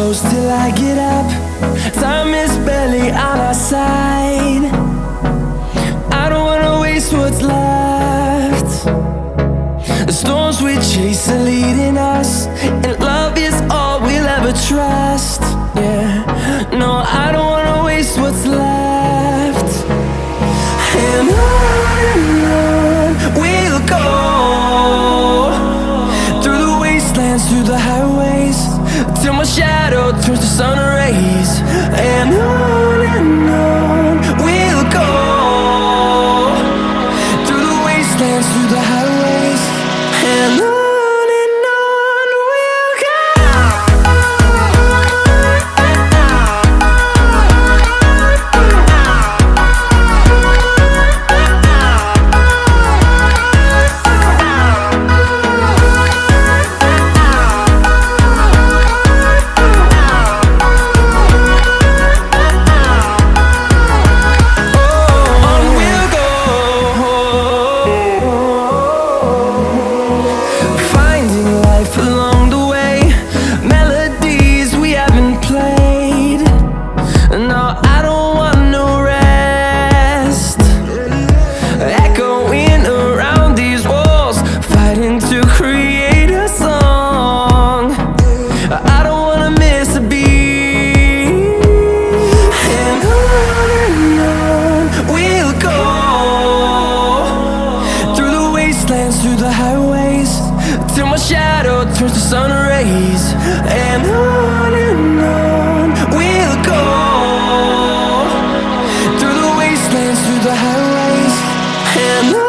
close till I get up. Time is barely on our side. I don't wanna waste what's left. The storms we chase are leading us, and love is all we'll ever trust. Yeah, no, I don't wanna waste what's left. And on we'll go, through the wastelands, through the highways, till my shadow turns to sun rays. And on we'll go, through the wastelands, through the highways, and on. Through the highways, till my shadow turns to sun rays. And on we'll go, through the wastelands, through the highways, and on.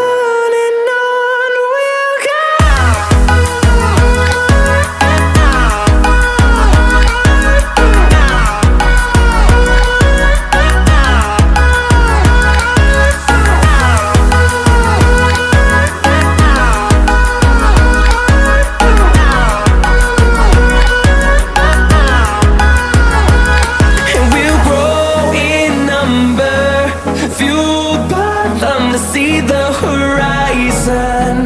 See the horizon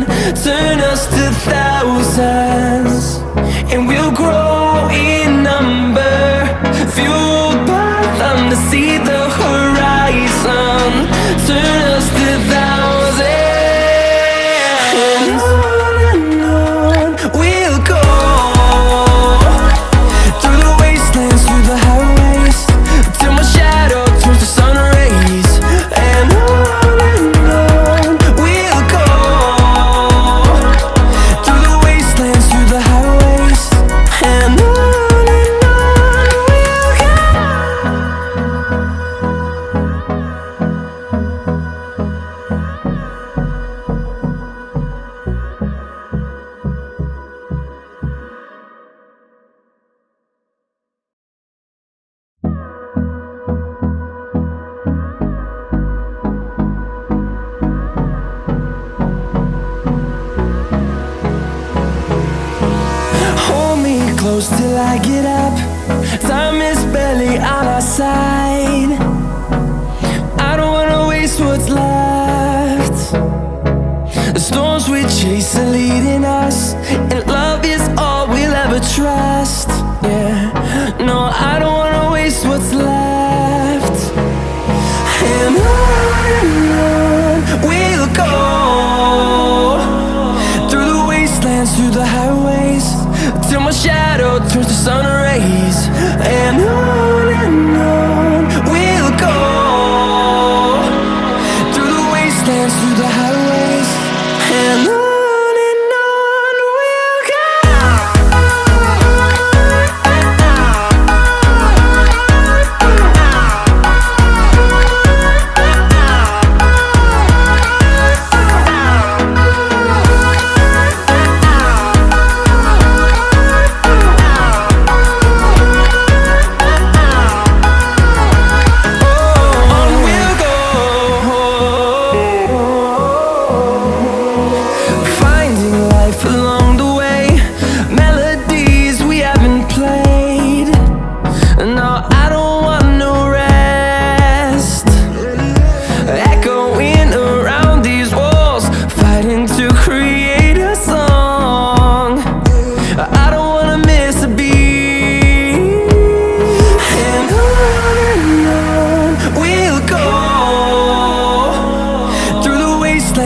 turn us to thousands, and we'll grow in number, fueled by them to see the horizon turn us to thousands. And on we'll go, through the wastelands, through the highways, till my shadow turns to sun rays. And on close till I get up. Time is barely on our side. I don't wanna waste what's left. The storms we chase are leading us, and love is all we'll ever trust. Yeah, no, I don't wanna waste what's left. And on we'll go, through the wastelands, through the highways, till my shadow turns to sun rays. And on we'll go, through the wastelands, through the highways, and on we'll go.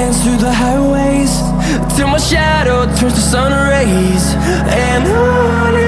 dance through the highways till my shadow turns to sun rays. And on